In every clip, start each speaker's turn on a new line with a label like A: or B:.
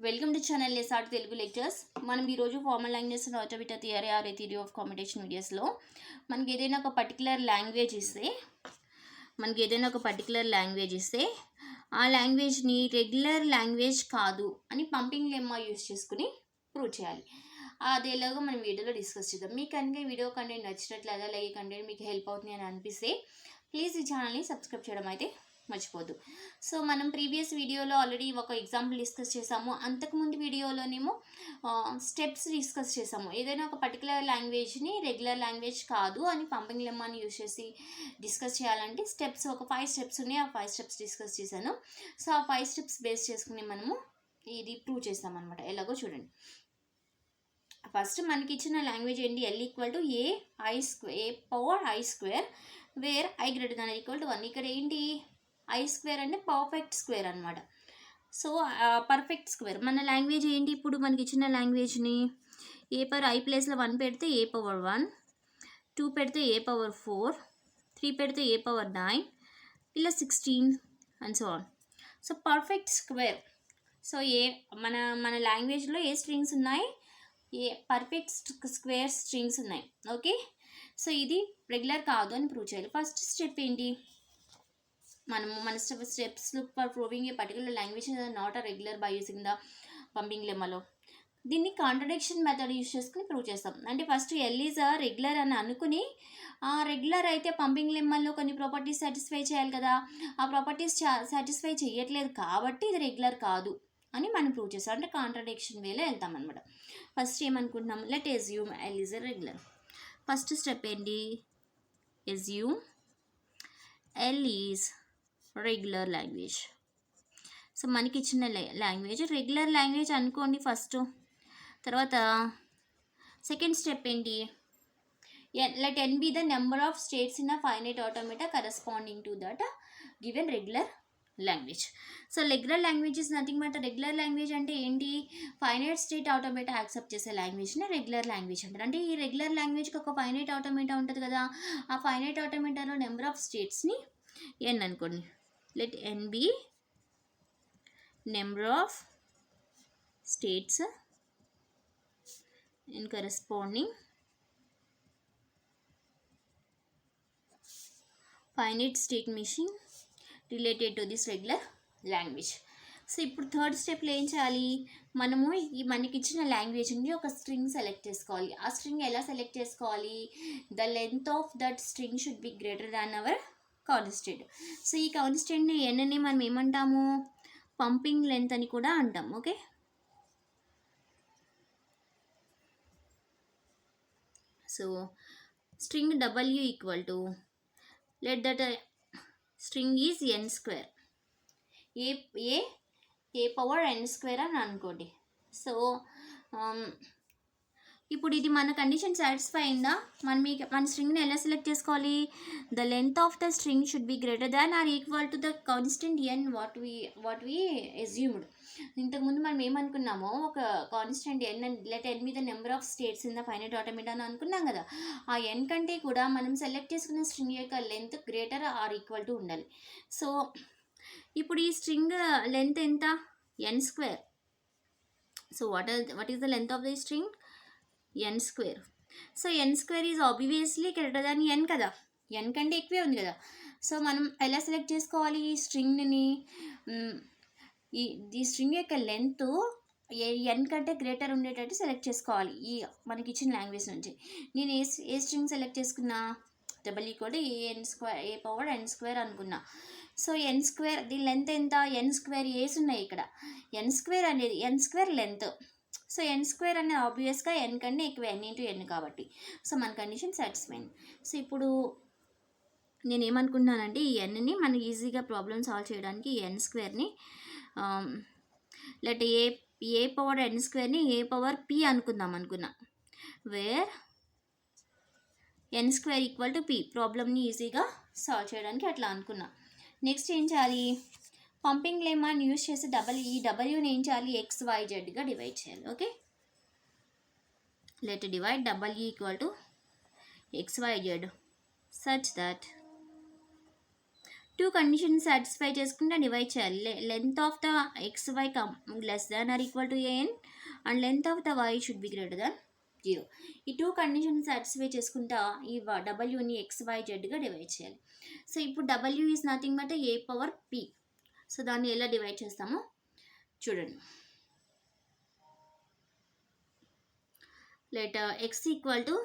A: Welcome to channel SR Telugu lectures. మనం ఈరోజు formal languages and automata theory or a theory of competition వీడియోస్లో మనకి ఏదైనా ఒక పర్టికులర్ లాంగ్వేజ్ ఇస్తే ఆ లాంగ్వేజ్ని రెగ్యులర్ లాంగ్వేజ్ కాదు అని పంపింగ్ లెమ్మా యూస్ చేసుకుని ప్రూవ్ చేయాలి. అది ఎలాగో మనం వీడియోలో డిస్కస్ చేద్దాం. మీకు కనుక ఈ వీడియో కంటెంట్ నచ్చినట్లయితే అలాగే కంటెంట్ మీకు హెల్ప్ అవుతుంది అని అనిపిస్తే ప్లీజ్ ఈ ఛానల్ని సబ్స్క్రైబ్ చేయడం అయితే మర్చిపోద్దు. సో మనం ప్రీవియస్ వీడియోలో ఆల్రెడీ ఒక ఎగ్జాంపుల్ డిస్కస్ చేసాము. అంతకుముందు వీడియోలోనేమో స్టెప్స్ డిస్కస్ చేసాము. ఏదైనా ఒక పర్టికులర్ లాంగ్వేజ్ని రెగ్యులర్ లాంగ్వేజ్ కాదు అని పంపింగ్ లెమ్మాని యూజ్ చేసి డిస్కస్ చేయాలంటే స్టెప్స్ ఒక 5 స్టెప్స్ ఉన్నాయి. ఆ 5 స్టెప్స్ డిస్కస్ చేశాను. సో ఆ 5 స్టెప్స్ బేస్ చేసుకుని మనము ఇది ప్రూవ్ చేస్తామన్నమాట. ఎలాగో చూడండి. ఫస్ట్ మనకి ఇచ్చిన లాంగ్వేజ్ ఏంటి? L = a power i square where i > 1. ఇక్కడ ఏంటి? i² అంటే పర్ఫెక్ట్ స్క్వేర్ అనమాట. సో పర్ఫెక్ట్ స్క్వేర్ మన లాంగ్వేజ్ ఏంటి? ఇప్పుడు మనకి ఇచ్చిన లాంగ్వేజ్ని a పవర్ i ప్లేస్లో 1 పెడితే a పవర్ 1, 2 పెడితే a పవర్ 4, 3 పెడితే a పవర్ 9, ఇలా 16 and so on. So perfect square. So మన లాంగ్వేజ్లో ఏ స్ట్రింగ్స్ ఉన్నాయి? ఏ పర్ఫెక్ట్ స్క్వేర్ స్ట్రింగ్స్ ఉన్నాయి. ఓకే, సో ఇది రెగ్యులర్ కాదు అని ప్రూవ్ చేయాలి. ఫస్ట్ స్టెప్ ఏంటి? మన steps for proving a particular language not a regular by using the pumping లెమ్మాలో దీన్ని కాంట్రడిక్షన్ మెథడ్ యూజ్ చేసుకుని ప్రూవ్ చేస్తాం. అంటే ఫస్ట్ L ఈజ్ రెగ్యులర్ అని అనుకుని రెగ్యులర్ అయితే పంపింగ్ లెమ్మాలో కొన్ని ప్రాపర్టీస్ సాటిస్ఫై చేయాలి కదా. ఆ ప్రాపర్టీస్ సాటిస్ఫై చేయట్లేదు కాబట్టి ఇది రెగ్యులర్ కాదు అని మనం ప్రూవ్ చేస్తాం. అంటే కాంట్రడిక్షన్ వేలో వెళ్తాం అనమాట. ఫస్ట్ ఏమనుకుంటున్నాం? Let assume L is regular. First step ఏంటి? Assume L is regular language. So మనకి ఇచ్చిన లాంగ్వేజ్ రెగ్యులర్ లాంగ్వేజ్ అనుకోండి ఫస్ట్. తర్వాత సెకండ్ స్టెప్ ఏంటి? Let n be the number of states in a finite automata corresponding to that given regular language. So regular language is nothing but regular language అంటే ఏంటి? Finite state automata accept చేసే లాంగ్వేజ్ని regular language అంటారు. అంటే ఈ regular లాంగ్వేజ్కి ఒక finite automata ఉంటుంది కదా. ఆ ఫైనైట్ ఆటోమేటాలో నెంబర్ ఆఫ్ స్టేట్స్ని n అనుకోండి. Let n be number of states in corresponding finite state machine related to this regular language. So ఇప్పుడు థర్డ్ స్టెప్లో ఏం చేయాలి? మనము మనకి ఇచ్చిన లాంగ్వేజ్ నుండి ఒక స్ట్రింగ్ సెలెక్ట్ చేసుకోవాలి. ఆ స్ట్రింగ్ ఎలా సెలెక్ట్ చేసుకోవాలి? The length of that string should be greater than hour constant. So ఈ కాన్స్టెంట్ని ఎన్ని మనం ఏమంటాము? పంపింగ్ లెంత్ అని కూడా అంటాం. Okay, so string w equal to let that string is n². a power n² అని అనుకోండి. సో ఇప్పుడు ఇది మన కండిషన్ సాటిస్ఫై అయిందా? మన స్ట్రింగ్ని ఎలా సెలెక్ట్ చేసుకోవాలి? The length of the string should be greater than are equal to the constant n what we assumed. ఇంతకుముందు మనం ఏమనుకున్నామో ఒక కాన్స్టెంట్ n లెట్ n మీద number of states in the finite automata అని అనుకున్నాం కదా. ఆ n కంటే కూడా మనం సెలెక్ట్ చేసుకున్న స్ట్రింగ్ యొక్క length greater are equal to ఉండాలి. సో ఇప్పుడు ఈ స్ట్రింగ్ లెంత్ ఎంత? n². So what is the length of the string? n². So n² is obviously greater than n కదా. n కంటే ఎక్కువే ఉంది కదా. సో మనం ఎలా సెలెక్ట్ చేసుకోవాలి ఈ స్ట్రింగ్ని? ఈ స్ట్రింగ్ యొక్క లెంత్ n కంటే గ్రేటర్ ఉండేటట్టు సెలెక్ట్ చేసుకోవాలి ఈ మనకి ఇచ్చిన లాంగ్వేజ్ నుంచి. నేను ఏ స్ట్రింగ్ సెలెక్ట్ చేసుకున్నా? w = a పవర్ n² అనుకున్నా. సో n² దీని లెంత్ ఎంత? n² ఏస్ ఉన్నాయి ఇక్కడ. n² అనేది n² లెంత్. సో n² అనేది ఆబ్వియస్గా n కంటే ఎక్కువ, n × n కాబట్టి. సో మన కండిషన్ సాటిస్ఫై. సో ఇప్పుడు నేను ఏమనుకుంటున్నానంటే ఈ nని మనం ఈజీగా ప్రాబ్లమ్ సాల్వ్ చేయడానికి ఈ n²ని లెట్ ఏ పవర్ n²ని a పవర్ p అనుకున్నా. Where n² equal to p. ప్రాబ్లమ్ని ఈజీగా సాల్వ్ చేయడానికి అట్లా అనుకున్నా. నెక్స్ట్ ఏం చేయాలి? పంపింగ్ లెమ్మాని యూజ్ చేసి ఈ డబ్ల్యూని ఏం చేయాలి? XYZగా డివైడ్ చేయాలి. Okay, let divide w = XYZ such that two condition satisfy చేసుకుంటే డివైడ్ చేయాలి. Length of the X Y less than are equal to AN and length of the why should be greater than 0. ఈ two condition satisfy చేసుకుంటా ఈ డబ్ల్యూని X Y జెడ్గా divide చేయాలి. So ఇప్పుడు W is nothing but a power P. సో దాన్ని ఎలా డివైడ్ చేస్తామో చూడండి. Let X equal to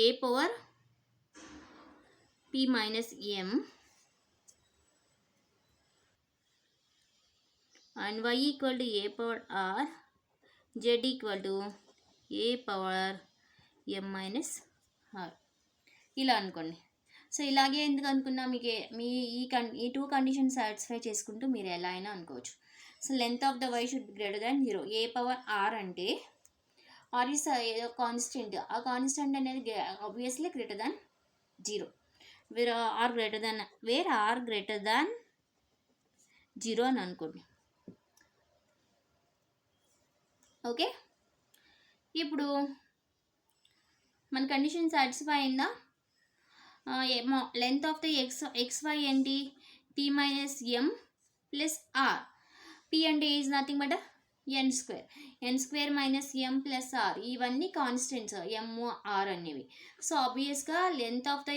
A: A power p minus m and y equal to a power r, z equal to a power m minus r. ఇలా అనుకోండి. So ఇలాగే ఎందుకు అనుకున్నా మీకు మీ ఈ టూ కండిషన్ సాటిస్ఫై చేసుకుంటూ మీరు ఎలా అయినా అనుకోవచ్చు. So length of the why should be greater than 0. A power r అంటే ఆర్ ఈస్ ఏదో కాన్స్టెంట్, ఆ కాన్స్టెంట్ అనేది obviously greater than 0. Where r greater than 0 అని అనుకోండి. ఓకే, ఇప్పుడు మన కండిషన్ సాటిస్ఫై అయిందా? లెంత్ ఆఫ్ ద ఎక్స్వై ఏంటి? P minus m plus r. P అంటే is nothing but n square minus m plus r. ఇవన్నీ కాన్స్టెంట్స్, ఎం ఆర్ అనేవి. So ఆబ్వియస్గా length of the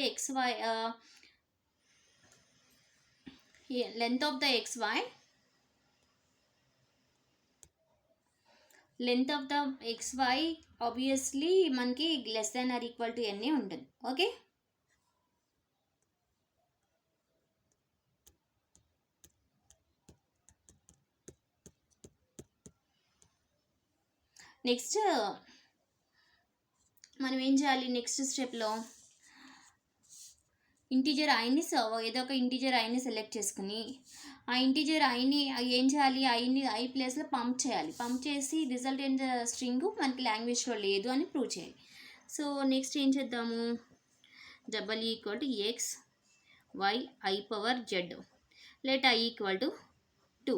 A: x y obviously మనకి less than are equal to n ఉంటుంది. Okay, next మనం ఏం చేయాలి? Next స్టెప్లో ఇంటీజర్ ఐని ఏదో ఒక ఇంటీజర్ ఐని సెలెక్ట్ చేసుకుని ఆ ఇంటీజర్ ఐని ఏం చేయాలి? ఐ ప్లేస్లో పంప్ చేయాలి. పంప్ చేసి రిజల్టెంట్ స్ట్రింగ్ మనకి లాంగ్వేజ్లో లేదు అని ప్రూవ్ చేయాలి. సో నెక్స్ట్ ఏం చేద్దాము? W equal to X Y I power Z let I equal to 2.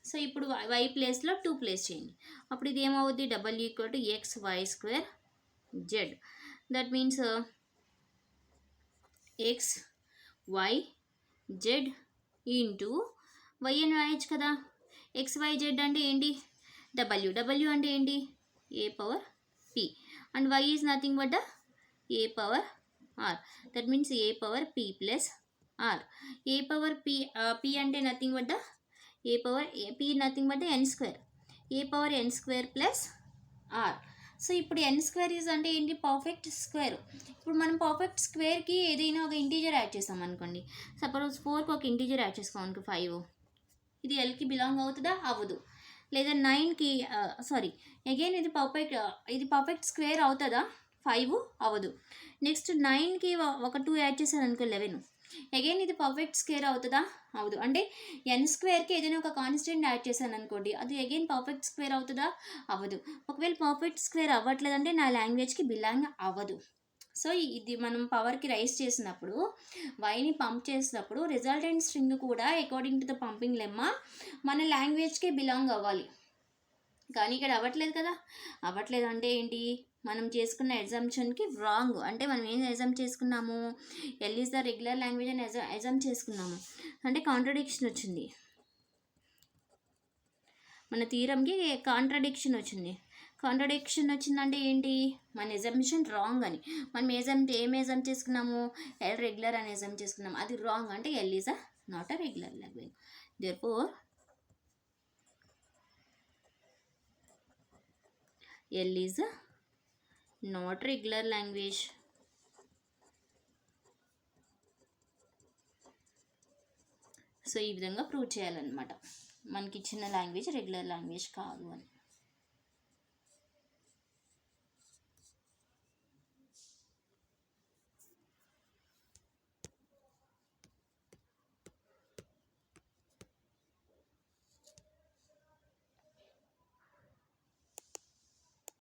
A: So ఇప్పుడు వై ప్లేస్లో 2 ప్లేస్ చేయండి. అప్పుడు ఇది ఏమవుద్ది? W equal to X Y square Z. That means X Y Z into Y అని రాయొచ్చు కదా. ఎక్స్ వై జెడ్ అంటే ఏంటి? డబ్ల్యూ అంటే ఏంటి? A power p and y is nothing but a power r. That means a power p plus r. A power p అంటే nothing but a power p nothing but n square. A power n square plus r. So ఇప్పుడు n square is అంటే ఏంటి? Perfect square. ఇప్పుడు మనం perfect స్క్వేర్కి ఏదైనా ఒక integer add చేస్తాం అనుకోండి. సపోజ్ 4కి ఒక ఇంటీజర్ యాడ్ చేసుకోం అనుకో 5. ఇది ఎల్కి బిలాంగ్ అవుతుందా? అవ్వదు. లేదా 9కి అగైన్ ఇది పర్ఫెక్ట్ స్క్వేర్ అవుతుందా? 5 అవ్వదు. నెక్స్ట్ 9కి ఒక 2 యాడ్ చేశాను అనుకో 11. అగైన్ ఇది పర్ఫెక్ట్ స్క్వేర్ అవుతుందా? అవ్వదు. అంటే ఎన్ స్క్వేర్కి ఏదైనా ఒక కాన్స్టెంట్ యాడ్ చేశాను అనుకోండి, అది అగైన్ పర్ఫెక్ట్ స్క్వేర్ అవుతుందా? అవ్వదు. ఒకవేళ పర్ఫెక్ట్ స్క్వేర్ అవ్వట్లేదంటే నా లాంగ్వేజ్కి బిలాంగ్ అవ్వదు. సో ఇది మనం పవర్కి రైస్ చేసినప్పుడు, వైని పంప్ చేసినప్పుడు రిజల్టెంట్ స్ట్రింగ్ కూడా according to the pumping lemma మన లాంగ్వేజ్కే బిలాంగ్ అవ్వాలి. కానీ ఇక్కడ అవ్వట్లేదు కదా. అవ్వట్లేదు అంటే ఏంటి? మనం చేసుకున్న ఎగ్జామ్షన్కి రాంగ్. అంటే మనం ఏం ఎగ్జామ్ చేసుకున్నాము? L is the regular language అని ఎగ్జామ్ చేసుకున్నాము. అంటే కాంట్రడిక్షన్ వచ్చింది. మన థీరంకి కాంట్రడిక్షన్ వచ్చిందంటే ఏంటి? మన ఎగ్జామిషన్ రాంగ్ అని. మనం ఏం ఎగ్జామ్ చేసుకున్నాము? ఎల్ రెగ్యులర్ అని ఎగ్జామ్ చేసుకున్నాము. అది రాంగ్. అంటే L is not a regular language. Therefore L is not regular language. So ఈ విధంగా ప్రూవ్ చేయాలన్నమాట. మనకి ఇచ్చిన లాంగ్వేజ్ రెగ్యులర్ లాంగ్వేజ్ కాదు అని.